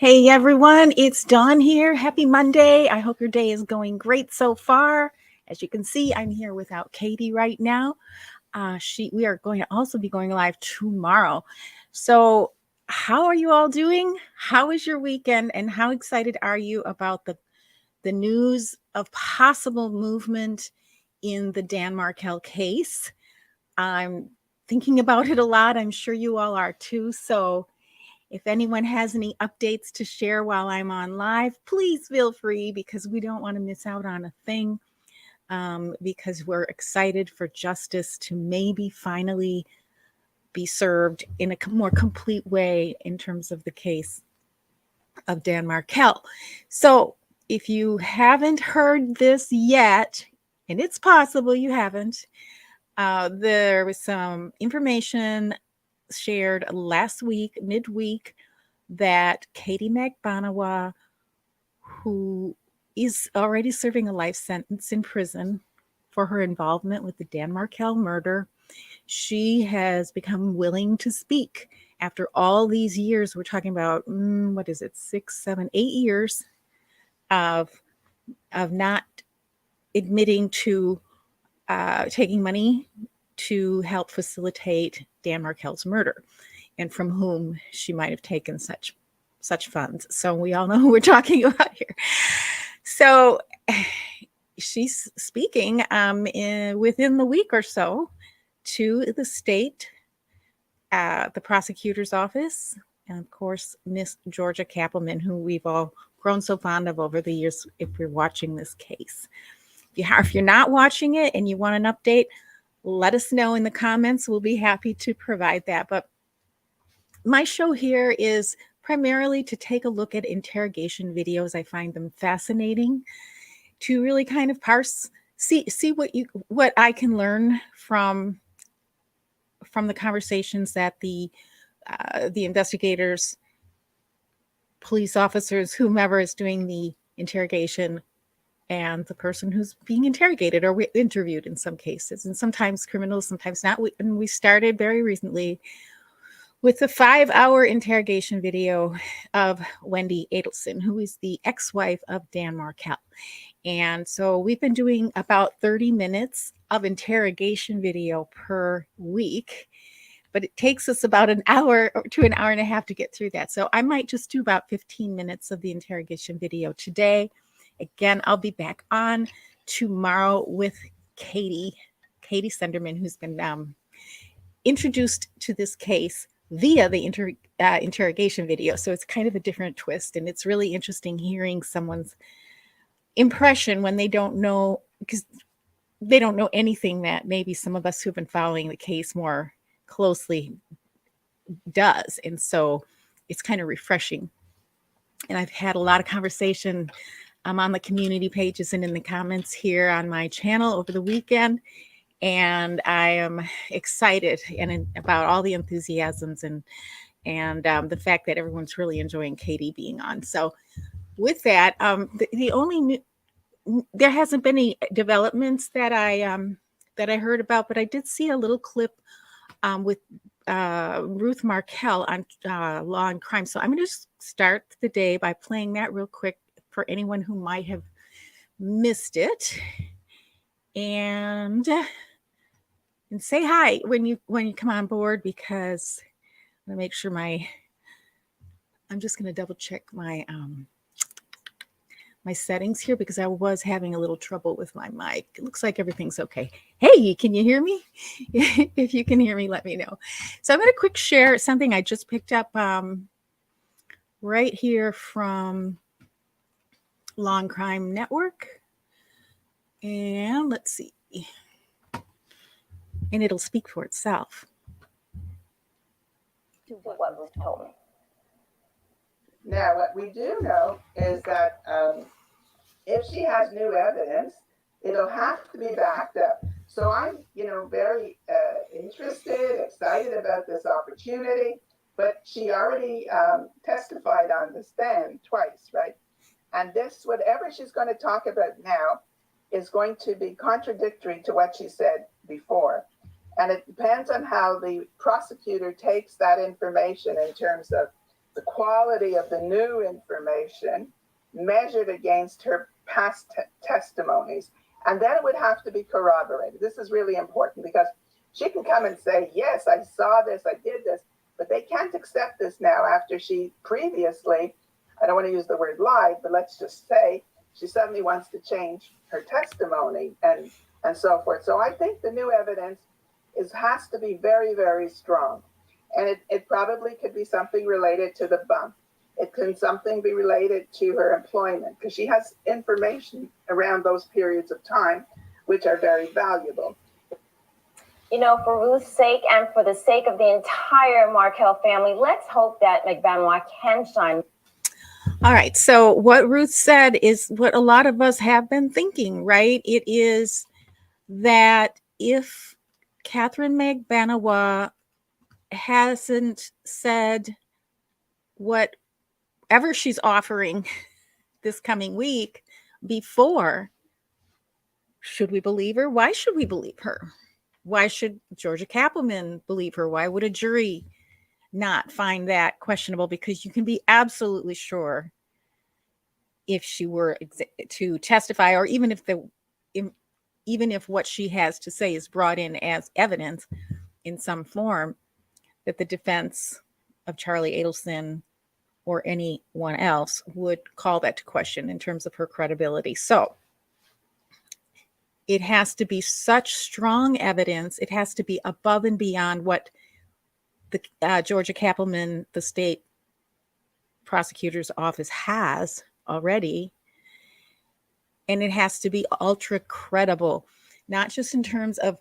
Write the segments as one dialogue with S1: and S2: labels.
S1: Hey everyone, it's Dawn here. Happy Monday. I hope your day is going great so far. As you can see, I'm here without Katie right now. We are going to also be going live tomorrow. So how are you all doing? How was your weekend? And how excited are you about the news of possible movement in the Dan Markel case? I'm thinking about it a lot. I'm sure you all are too. So if anyone has any updates to share while I'm on live, please feel free because we don't want to miss out on a thing. Because we're excited for justice to maybe finally be served in a more complete way in terms of the case of Dan Markel. So if you haven't heard this yet, and it's possible you haven't, there was some information shared last week, midweek, that Katherine Magbanua, who is already serving a life sentence in prison for her involvement with the Dan Markel murder, she has become willing to speak after all these years. We're talking about, 6, 7, 8 years of not admitting to taking money to help facilitate Dan Markel's murder, and from whom she might have taken such funds. So we all know who we're talking about here. So she's speaking within the week or so to the state, the prosecutor's office, and of course, Miss Georgia Cappleman, who we've all grown so fond of over the years if we're watching this case. If you're not watching it and you want an update, let us know in the comments. We'll be happy to provide that. But my show here is primarily to take a look at interrogation videos. I find them fascinating to really kind of see what I can learn from the conversations that the investigators, police officers, whomever is doing the interrogation, and the person who's being interrogated or interviewed in some cases, and sometimes criminals, sometimes not. And we started very recently with a 5-hour interrogation video of Wendi Adelson, who is the ex-wife of Dan Markel. And so we've been doing about 30 minutes of interrogation video per week, but it takes us about an hour to an hour and a half to get through that. So I might just do about 15 minutes of the interrogation video today. Again, I'll be back on tomorrow with Katie Senderman, who's been introduced to this case via the interrogation video. So it's kind of a different twist, and it's really interesting hearing someone's impression when they don't know, because they don't know anything that maybe some of us who've been following the case more closely does. And so it's kind of refreshing. And I've had a lot of conversation on the community pages and in the comments here on my channel over the weekend. And I am excited about all the enthusiasms and the fact that everyone's really enjoying Katie being on. So with that, there hasn't been any developments that I heard about, but I did see a little clip with Ruth Markel on Law and Crime. So I'm going to start the day by playing that real quick for anyone who might have missed it, and say hi when you come on board, because I'm going to make sure I'm just going to double check my my settings here, because I was having a little trouble with my mic. It looks like everything's okay. Hey, can you hear me? If you can hear me, let me know. So I'm going to quick share something I just picked up right here from Law and Crime Network. And let's see. And it'll speak for itself.
S2: To what was told me.
S3: Now, what we do know is that if she has new evidence, it'll have to be backed up. So I'm, very interested, excited about this opportunity. But she already testified on the stand twice, right? And whatever she's going to talk about now, is going to be contradictory to what she said before. And it depends on how the prosecutor takes that information in terms of the quality of the new information measured against her past testimonies. And then it would have to be corroborated. This is really important because she can come and say, yes, I saw this, I did this, but they can't accept this now after she previously, I don't want to use the word lied, but let's just say she suddenly wants to change her testimony and so forth. So I think the new evidence has to be very, very strong. And it probably could be something related to the bump. It can something be related to her employment because she has information around those periods of time, which are very valuable.
S2: You know, for Ruth's sake and for the sake of the entire Markel family, let's hope that Magbanua can shine.
S1: All right. So what Ruth said is what a lot of us have been thinking, right? It is that if Katherine Magbanua hasn't said whatever she's offering this coming week before, should we believe her? Why should we believe her? Why should Georgia Cappleman believe her? Why would a jury not find that questionable? Because you can be absolutely sure if she were to testify, or even if what she has to say is brought in as evidence in some form, that the defense of Charlie Adelson or anyone else would call that to question in terms of her credibility. So it has to be such strong evidence. It has to be above and beyond what the Georgia Cappleman, the state prosecutor's office, has already. And it has to be ultra credible, not just in terms of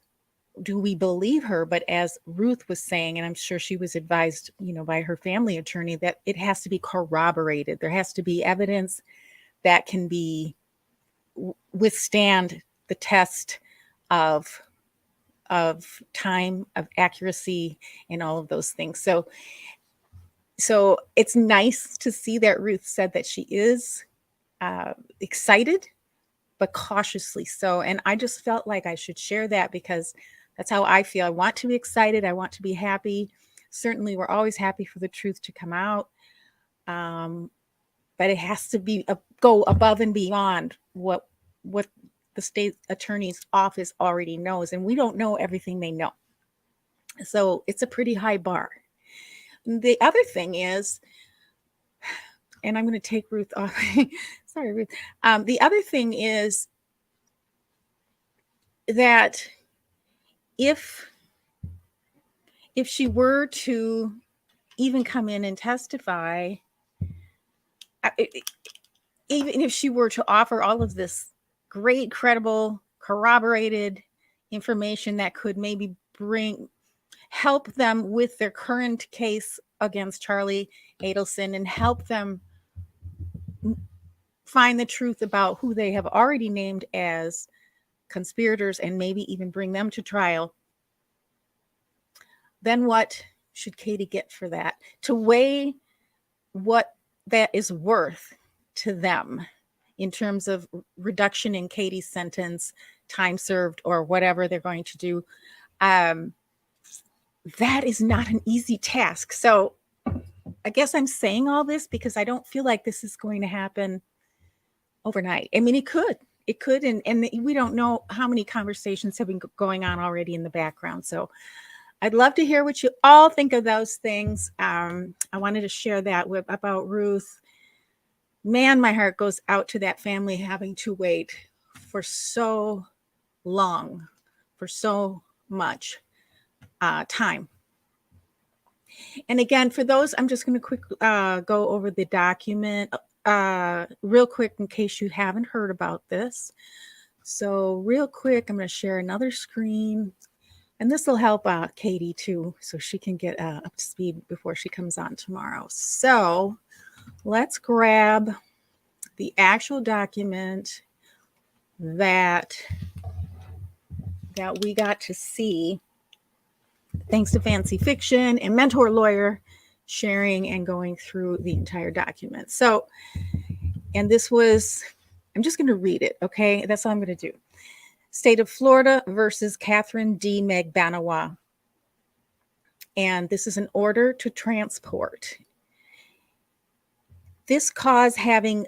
S1: do we believe her, but as Ruth was saying, and I'm sure she was advised, by her family attorney, that it has to be corroborated. There has to be evidence that can withstand the test of time, of accuracy, and all of those things. So it's nice to see that Ruth said that she is excited, but cautiously so. And I just felt like I should share that because that's how I feel. I want to be excited. I want to be happy. Certainly, we're always happy for the truth to come out. But it has to go above and beyond what the state attorney's office already knows. And we don't know everything they know. So it's a pretty high bar. The other thing is, and I'm going to take Ruth off. Sorry, Ruth. The other thing is that if she were to even come in and testify, even if she were to offer all of this great, credible, corroborated information that could maybe help them with their current case against Charlie Adelson and help them find the truth about who they have already named as conspirators and maybe even bring them to trial, then what should Katie get for that? To weigh what that is worth to them in terms of reduction in Katie's sentence, time served, or whatever they're going to do, that is not an easy task. So I guess I'm saying all this because I don't feel like this is going to happen overnight. I mean, it could, and we don't know how many conversations have been going on already in the background. So I'd love to hear what you all think of those things. I wanted to share that about Ruth. Man, my heart goes out to that family having to wait for so long, for so much time. And again, for those, I'm just going to go over the document real quick in case you haven't heard about this. So real quick, I'm going to share another screen. And this will help Katie too, so she can get up to speed before she comes on tomorrow. So let's grab the actual document that we got to see, thanks to Fancy Fiction and Mentor Lawyer sharing and going through the entire document. So, and this was, I'm just going to read it, okay? That's all I'm going to do. State of Florida versus Katherine D. Magbanua. And this is an order to transport. This cause having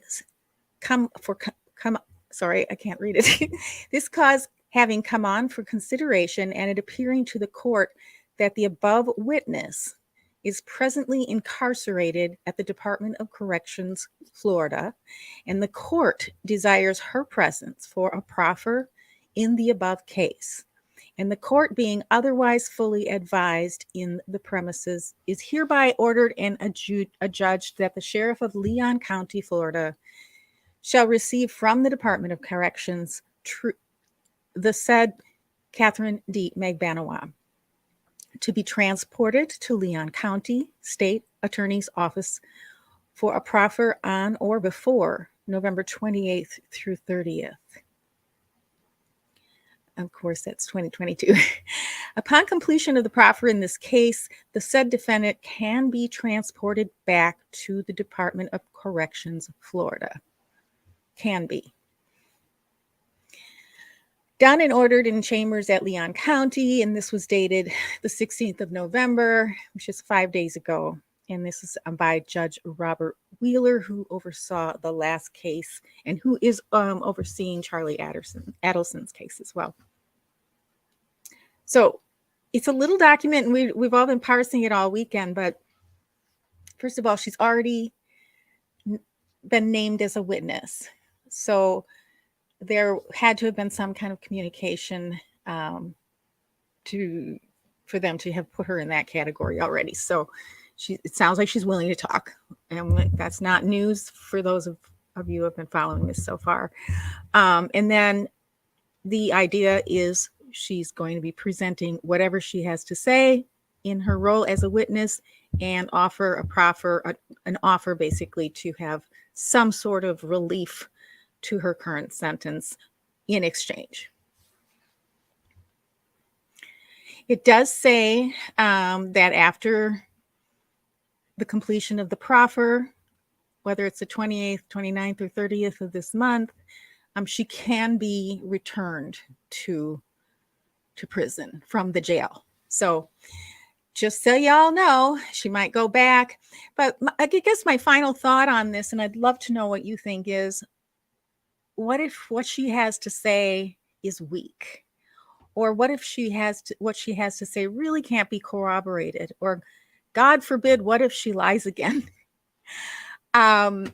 S1: come sorry, I can't read it. This cause having come on for consideration and it appearing to the court that the above witness is presently incarcerated at the Department of Corrections, Florida, and the court desires her presence for a proffer in the above case. And the court, being otherwise fully advised in the premises, is hereby ordered and adjudged that the Sheriff of Leon County, Florida, shall receive from the Department of Corrections the said Katherine D. Magbanua to be transported to Leon County State Attorney's Office for a proffer on or before November 28th through 30th. Of course, that's 2022. Upon completion of the proffer in this case, the said defendant can be transported back to the Department of Corrections, Florida. Can be. Done and ordered in chambers at Leon County, and this was dated the 16th of November, which is 5 days ago. And this is by Judge Robert Wheeler, who oversaw the last case and who is overseeing Charlie Adelson's case as well. So it's a little document, and we've all been parsing it all weekend. But first of all, she's already been named as a witness. So there had to have been some kind of communication for them to have put her in that category already. So it sounds like she's willing to talk, and that's not news for those of you who have been following this so far. And then the idea is she's going to be presenting whatever she has to say in her role as a witness and offer a proffer, an offer basically to have some sort of relief to her current sentence in exchange. It does say that after the completion of the proffer, whether it's the 28th, 29th, or 30th of this month, she can be returned to prison from the jail. So just so y'all know, she might go back. But I guess my final thought on this, and I'd love to know what you think, is what if what she has to say is weak? Or what if what she has to say really can't be corroborated? Or God forbid, what if she lies again? Do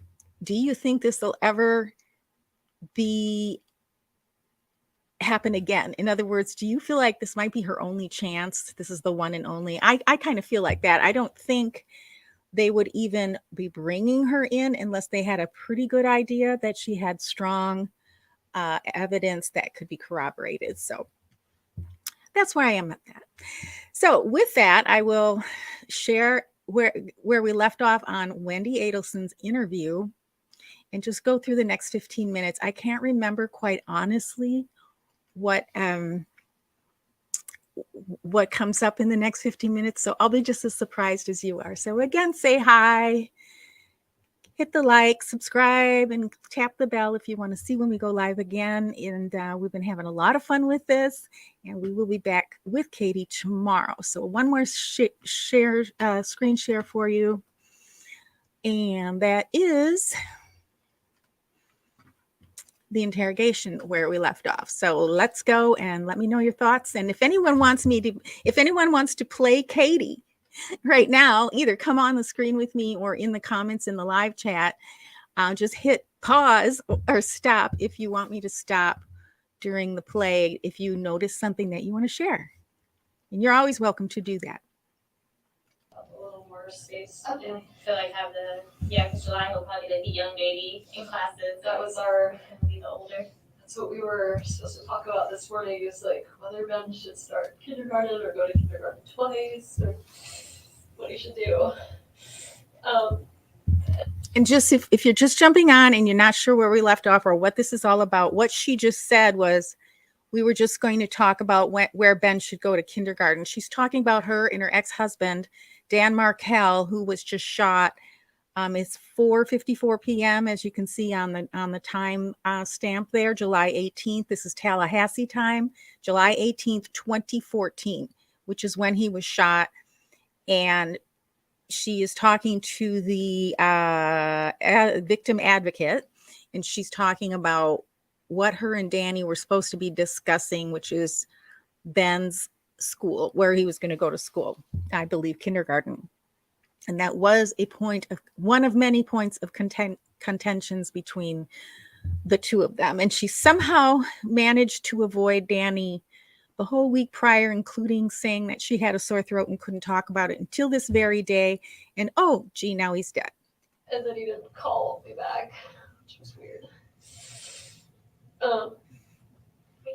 S1: you think this will ever happen again? In other words, do you feel like this might be her only chance? This is the one and only. I kind of feel like that. I don't think they would even be bringing her in unless they had a pretty good idea that she had strong evidence that could be corroborated. So that's where I am at that. So with that, I will share where we left off on Wendi Adelson's interview and just go through the next 15 minutes. I can't remember quite honestly what comes up in the next 15 minutes. So I'll be just as surprised as you are. So again, say hi, hit the like, subscribe, and tap the bell if you want to see when we go live again. And we've been having a lot of fun with this, and we will be back with Katie tomorrow. So one more screen share for you. And that is the interrogation where we left off. So let's go and let me know your thoughts. And if anyone wants to play Katie right now, either come on the screen with me or in the comments in the live chat, just hit pause or stop if you want me to stop during the play if you notice something that you want to share. And you're always welcome to do that.
S4: A little more space. I didn't feel like have because July will probably be the young baby in classes. That was the older.
S5: That's what we were supposed to talk about this morning, is like whether Ben should start kindergarten or go to kindergarten twice, or what he should do.
S1: And just if you're just jumping on and you're not sure where we left off or what this is all about, what she just said was we were just going to talk about where Ben should go to kindergarten. She's talking about her and her ex-husband, Dan Markel, who was just shot. It's 4:54 p.m. as you can see on the time stamp there, July 18th. This is Tallahassee time, July 18th, 2014, which is when he was shot. And she is talking to the victim advocate, and she's talking about what her and Danny were supposed to be discussing, which is Ben's school, where he was going to go to school, I believe kindergarten. And that was one of many points of contentions between the two of them. And she somehow managed to avoid Danny the whole week prior, including saying that she had a sore throat and couldn't talk about it until this very day. And oh, gee, now he's dead.
S5: And then he didn't call me back, which was weird.
S4: Are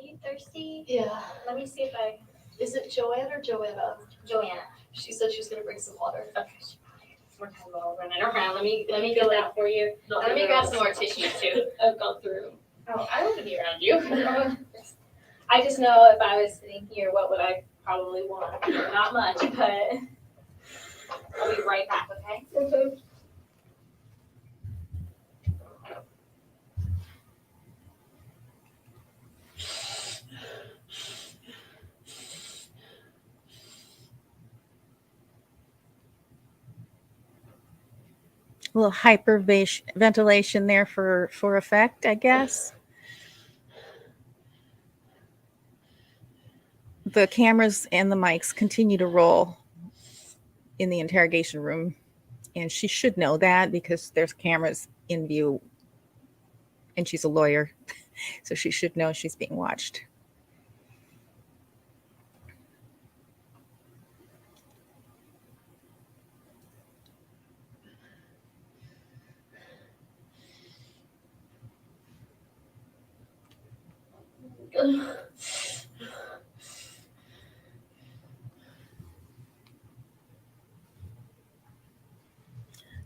S4: you thirsty?
S5: Yeah.
S4: Let me see if I.
S5: Is it Joanne or Joanna?
S4: Joanna.
S5: She said she was gonna bring some water.
S4: Okay. We're kind of all running around. Let me get that for you. Let me grab some more tissue too.
S5: I've gone through.
S4: Oh, I want to be around you. I just know if I was sitting here, what would I probably want? Not much, but I'll be right back, okay?
S5: Okay.
S1: A little hyperventilation there for effect, I guess. The cameras and the mics continue to roll in the interrogation room, and she should know that because there's cameras in view, and she's a lawyer, so she should know she's being watched.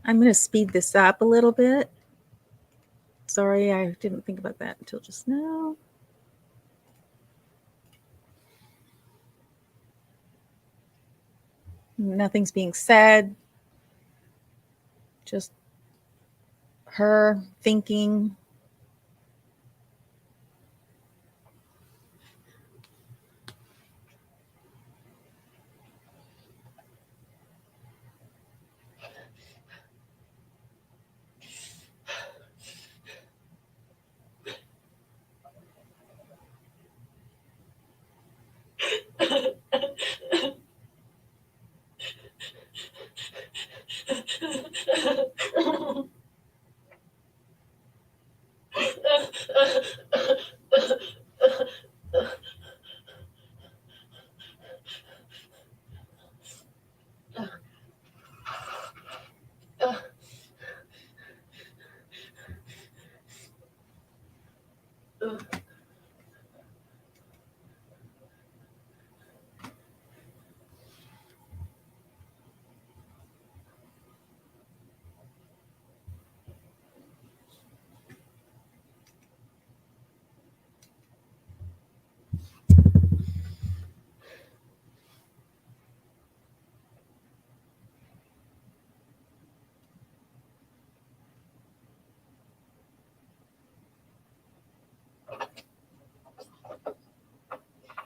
S1: I'm going to speed this up a little bit. Sorry, I didn't think about that until just now. Nothing's being said. Just her thinking.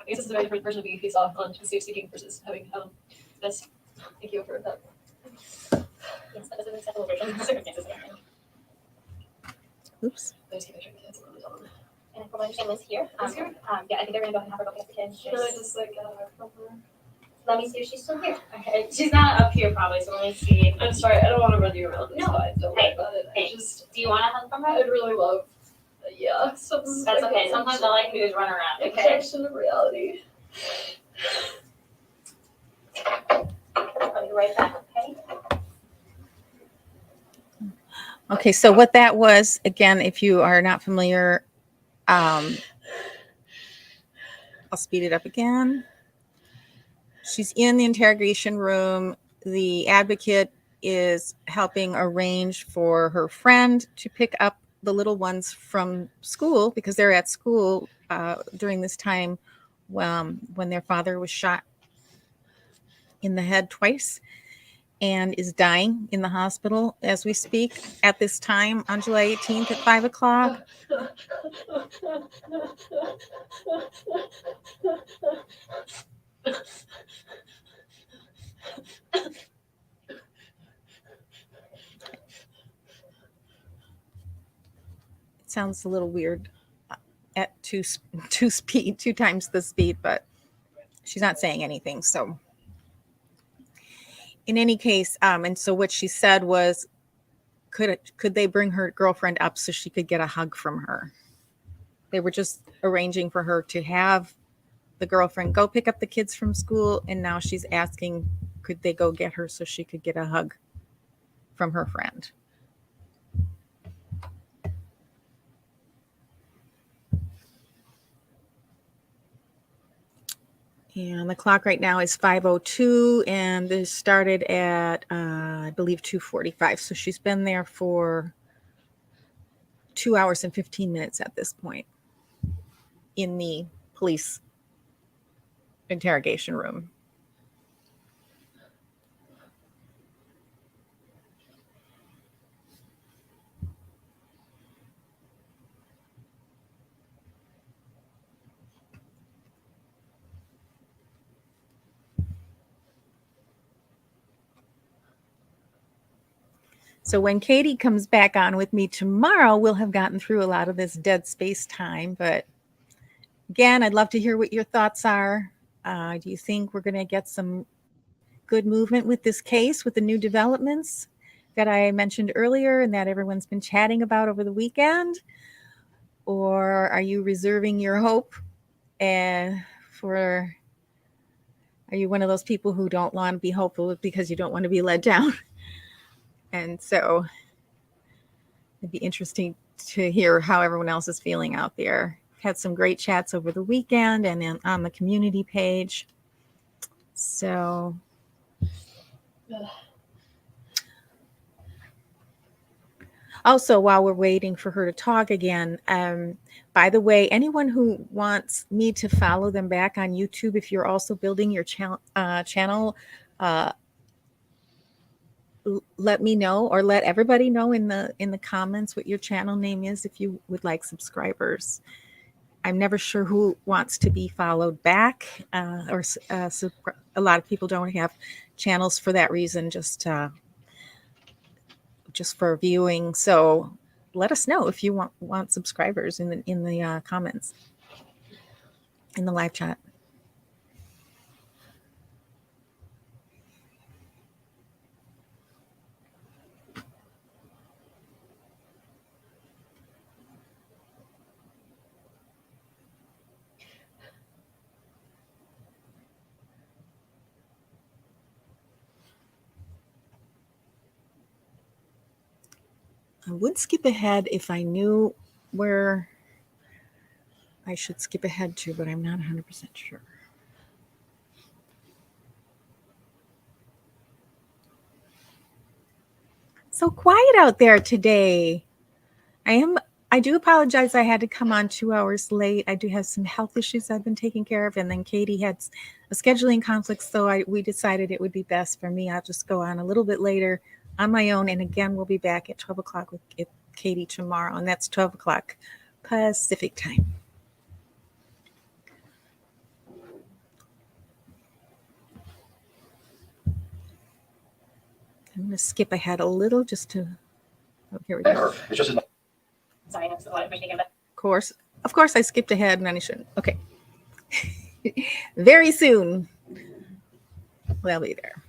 S5: I guess this is a very different version of being face off on safe speaking versus having this. Thank you for that.
S4: Yes, that is an acceptable version of the circumstances.
S1: Oops.
S5: I just keep picturing kids when I'm done.
S4: And from my understanding, Liz here.
S5: Liz here?
S4: Yeah, I think they're gonna go ahead and have her go get the kids.
S5: Should I just like help her?
S4: Let me see if she's still here. Okay, she's not up here probably, so let me see.
S5: I'm sorry, I don't want to run you around. It's
S4: No.
S5: fine. Don't worry about it.
S4: Hey.
S5: I just,
S4: Do you want to help from her?
S5: I'd really love, yeah. So this is
S4: That's
S5: like
S4: okay.
S5: a
S4: Sometimes all I can do is run around. Okay.
S5: projection of reality.
S4: I'll be right back. Okay.
S1: Okay, so what that was, again, if you are not familiar, I'll speed it up again. She's in the interrogation room. The advocate is helping arrange for her friend to pick up the little ones from school because they're at school during this time when their father was shot in the head twice and is dying in the hospital as we speak at this time on July 18th at 5 o'clock. sounds a little weird at two times the speed, but she's not saying anything. So in any case, and so what she said was, could they bring her girlfriend up so she could get a hug from her? They were just arranging for her to have the girlfriend go pick up the kids from school, and now she's asking, could they go get her so she could get a hug from her friend? And the clock right now is 5:02, and this started at, I believe, 2:45. So she's been there for 2 hours and 15 minutes at this point in the police interrogation room. So when Katie comes back on with me tomorrow, we'll have gotten through a lot of this dead space time. But again, I'd love to hear what your thoughts are. Do you think we're going to get some good movement with this case, with the new developments that I mentioned earlier and that everyone's been chatting about over the weekend? Or are you reserving your hope? Are you one of those people who don't want to be hopeful because you don't want to be let down? And so it'd be interesting to hear how everyone else is feeling out there. Had some great chats over the weekend and then on the community page. So also, while we're waiting for her to talk again, by the way, anyone who wants me to follow them back on YouTube, if you're also building your channel, let me know, or let everybody know in the comments what your channel name is if you would like subscribers. I'm never sure who wants to be followed back, so a lot of people don't have channels for that reason, just for viewing. So let us know if you want subscribers in the comments in the live chat. I would skip ahead if I knew where I should skip ahead to, but I'm not 100% sure. So quiet out there today. I do apologize I had to come on 2 hours late. I do have some health issues I've been taking care of, and then Katie had a scheduling conflict, so we decided it would be best for me. I'll just go on a little bit later on my own, and again, we'll be back at 12 o'clock with Katie tomorrow, and that's 12 o'clock Pacific time. I'm going to skip ahead a little just to, here we go.
S6: It's just
S4: Sorry, that's a lot of information again, but
S1: Of course I skipped ahead and I shouldn't. Okay. Very soon they'll be there.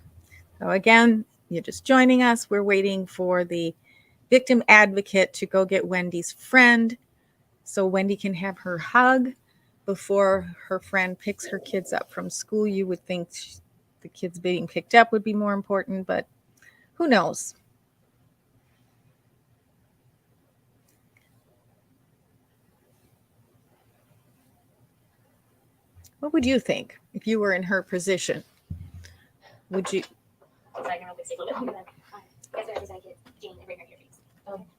S1: So again, you're just joining us. We're waiting for the victim advocate to go get Wendy's friend so Wendy can have her hug before her friend picks her kids up from school. You would think the kids being picked up would be more important, but who knows? What would you think if you were in her position? Would you?
S4: sorry, I can really stay a little bit longer than. Guys, I represent Jane and bring her here, please.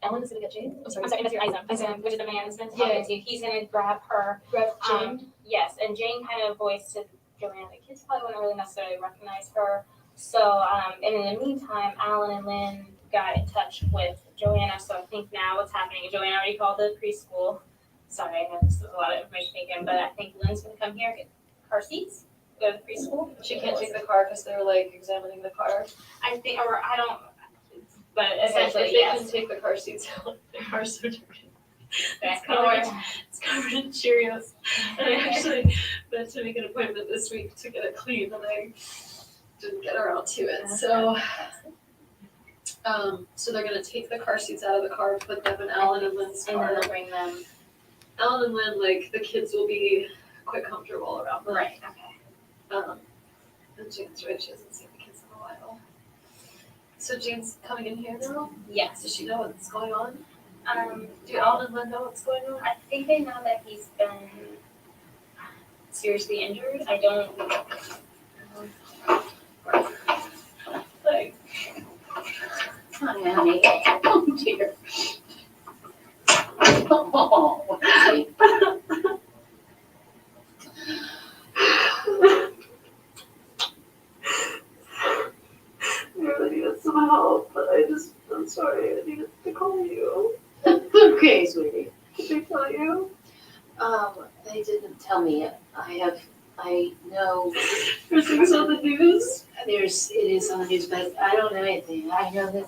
S5: Ellen is gonna get Jane? I'm sorry.
S4: I'm sorry, Isam, which is the man who's been talking
S5: Yeah.
S4: to. He's gonna grab her.
S5: Grab Jane?
S4: Yes, and Jane kind of voiced to Joanna, the kids probably wouldn't really necessarily recognize her. So, and in the meantime, Alan and Lynn got in touch with Joanna. So I think now what's happening, Joanna already called the preschool. Sorry, I know this is a lot of information taken, but I think Lynn's gonna come here, get car seats, go to the preschool.
S5: She can't take the car because they're like examining the car.
S4: I think, or I don't, but essentially,
S5: If they
S4: yes.
S5: can take the car seats out, they are so dirty. It's covered in Cheerios. And I actually meant to make an appointment this week to get it cleaned, and I didn't get around to it. So they're gonna take the car seats out of the car, put them in Alan and Lynn's
S4: And
S5: car.
S4: then they'll bring them.
S5: Alan and Lynn, like, the kids will be quite comfortable around them.
S4: Right, okay.
S5: And Jane's right, she hasn't seen the kids in a while. So Jane's coming in here now?
S4: Yes.
S5: Does she know what's going on? Do Alan and Lynn know what's going on?
S4: I think they know that he's been seriously injured. I don't.
S5: Like,
S6: Hi, honey. Oh, dear. Oh,
S5: I really needed some help, but I'm sorry, I needed to call you.
S6: okay, sweetie.
S5: Did they tell you?
S6: They didn't tell me yet. I know
S5: There's things on the news?
S6: it is on the news, but I don't know anything. I know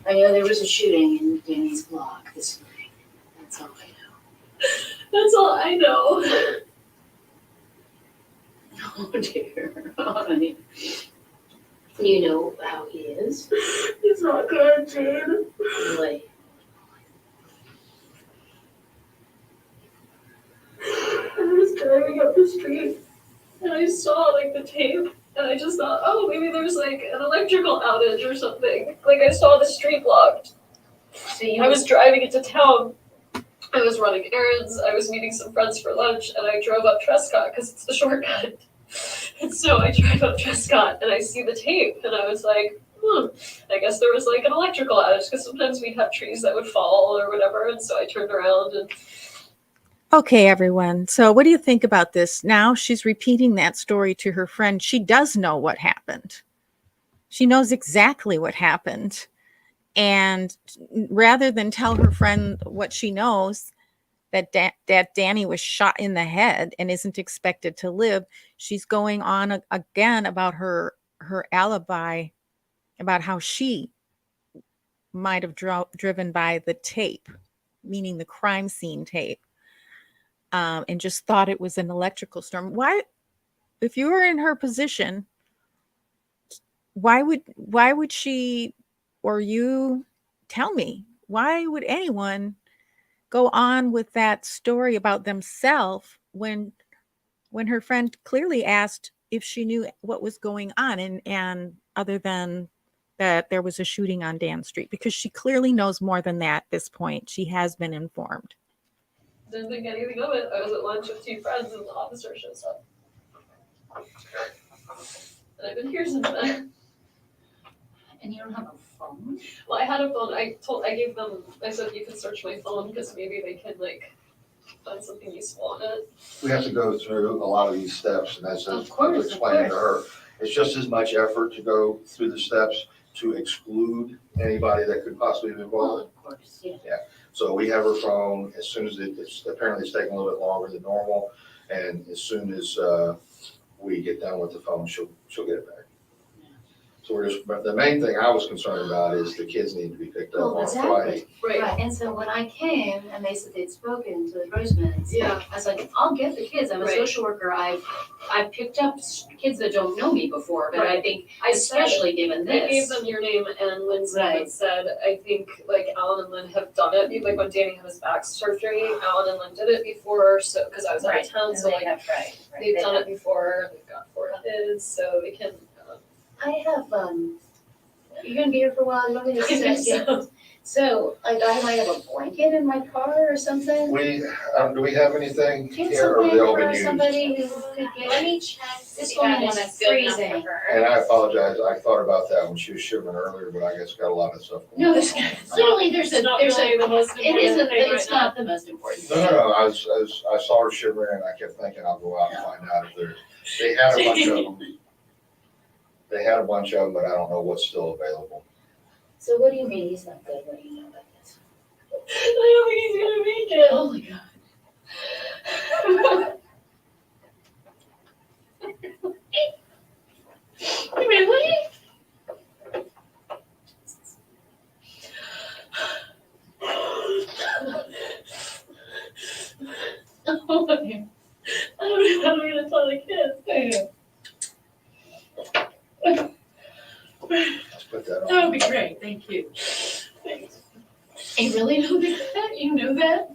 S6: there was a shooting in Danny's block this morning. That's all I know.
S5: That's all I know.
S6: Oh dear. Oh, honey. You know how he is.
S5: It's not good, Jane.
S6: Really.
S5: I was driving up the street and I saw like the tape and I just thought, oh, maybe there's like an electrical outage or something. Like I saw the street blocked.
S6: So you
S5: I was driving into town. I was running errands. I was meeting some friends for lunch and I drove up Trescott because it's the shortcut. And so I drive up Trescott and I see the tape and I was like, I guess there was like an electrical outage because sometimes we'd have trees that would fall or whatever. And so I turned around and
S1: Okay, everyone. So what do you think about this? Now she's repeating that story to her friend. She does know what happened. She knows exactly what happened. And rather than tell her friend what she knows, that Danny was shot in the head and isn't expected to live, she's going on again about her alibi, about how she might have driven by the tape, meaning the crime scene tape. And just thought it was an electrical storm. Why, if you were in her position, why would she or you tell me? Why would anyone go on with that story about themselves when her friend clearly asked if she knew what was going on and other than that there was a shooting on Dan Street, because she clearly knows more than that at this point. She has been informed.
S5: didn't think anything of it. I was at lunch with two friends and the officer shows up. And I've been here since then.
S6: and you don't have a phone?
S5: Well, I had a phone. I gave them, I said you can search my phone because maybe they can like find something useful on it.
S7: We have to go through a lot of these steps, and as I
S6: Of course,
S7: was
S6: of
S7: explaining to
S6: course.
S7: her, it's just as much effort to go through the steps to exclude anybody that could possibly be
S6: Well,
S7: involved.
S6: of course, yeah.
S7: So we have her phone as soon as it's apparently taking a little bit longer than normal, and as soon as we get done with the phone, she'll get it back. So but the main thing I was concerned about is the kids need to be picked up
S6: Well,
S7: on
S6: exactly.
S7: Friday.
S5: Right.
S6: And so when I came and they said they'd spoken to the Grossmans,
S5: Yeah.
S6: I was like, I'll get the kids. I'm a
S5: Right.
S6: social worker. I've picked up kids that don't know me before, but I
S5: Right.
S6: think
S5: I said-
S6: especially given
S5: I gave
S6: this.
S5: them your name and Lynn's name
S6: Right.
S5: and said, I think like Alan and Lynn have done it. Like when Danny had his back surgery, Alan and Lynn did it before. So, cause I was out of town, so like they've done it before. They've got 4 kids, so they can.
S6: I have, you're gonna be here for a while, you want me to
S5: I think
S6: sit?
S5: so.
S6: So, like, I might have a blanket in my car or something?
S7: Do we have anything
S6: Do you have
S7: here, or
S6: something
S7: they all been
S6: for
S7: used?
S6: somebody who could
S4: Let
S6: get?
S4: me check.
S6: This
S4: if I have
S6: one
S4: one
S6: is
S4: that's good enough
S6: freezing.
S4: for her.
S7: And I apologize, I thought about that when she was shivering earlier, but I guess got a lot of stuff going
S6: No,
S7: on.
S6: there's, literally, there's
S5: It's not really the most
S6: it
S5: important
S6: isn't,
S5: thing
S6: it's
S5: right now.
S6: not the most important
S7: No,
S6: thing.
S7: no, I saw her shivering and I kept thinking I'll go out and find out if they had a bunch of them. They had a bunch of them, but I don't know what's still available.
S6: So what do you mean he's not good? What do you know about this?
S5: I don't think he's gonna make it.
S6: Oh my god. Really?
S7: that.
S6: That would be great, thank you. Thanks. You really know that? You know that?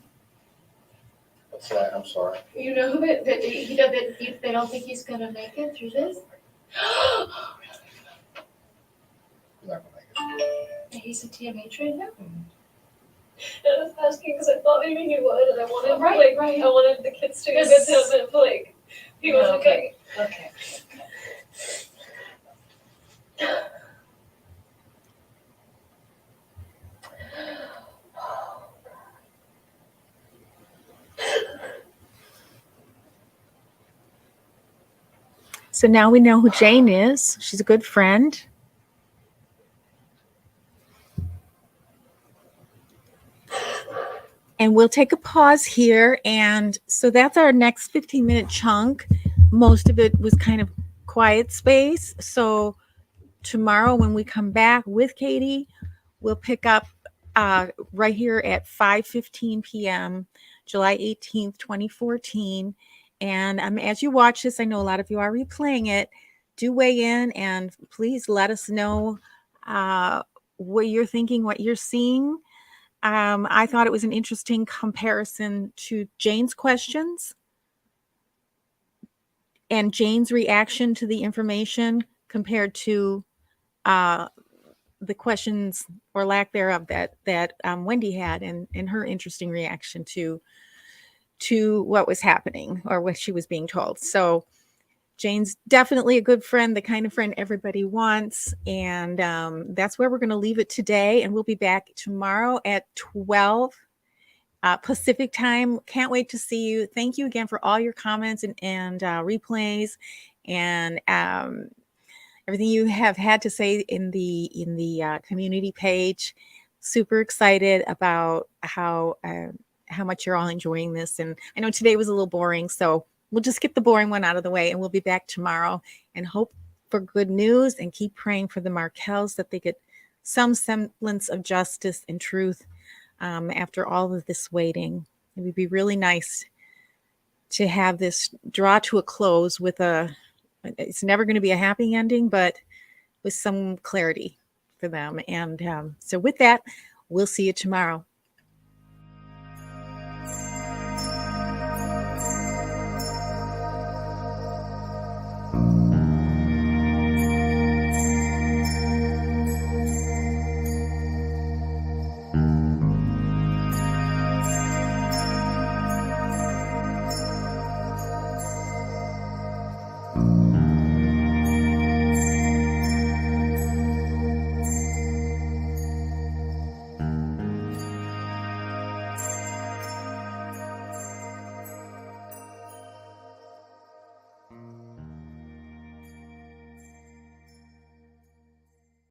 S7: What's that? I'm sorry.
S6: You know that they don't think he's gonna make it through this?
S7: You're not gonna make it.
S6: He's a TMH right now?
S5: And I was asking because I thought maybe he would, and I wanted
S6: Right.
S5: I wanted the kids to go get him, and like he wasn't
S6: Okay.
S5: going.
S6: Okay.
S1: So now we know who Jane is. She's a good friend. And we'll take a pause here. And so that's our next 15-minute chunk. Most of it was kind of quiet space. So tomorrow when we come back with Katie, we'll pick up right here at 5:15 p.m., July 18th, 2014. And as you watch this, I know a lot of you are replaying it. Do weigh in and please let us know what you're thinking, what you're seeing. I thought it was an interesting comparison to Jane's questions and Jane's reaction to the information compared to the questions or lack thereof that Wendy had and her interesting reaction to what was happening or what she was being told. So Jane's definitely a good friend, the kind of friend everybody wants. And that's where we're going to leave it today. And we'll be back tomorrow at 12 Pacific time. Can't wait to see you. Thank you again for all your comments and replays and everything you have had to say in the community page. Super excited about how much you're all enjoying this. And I know today was a little boring, so we'll just get the boring one out of the way and we'll be back tomorrow and hope for good news and keep praying for the Markels that they get some semblance of justice and truth after all of this waiting. It would be really nice to have this draw to a close with it's never going to be a happy ending, but with some clarity for them. And so with that, we'll see you tomorrow.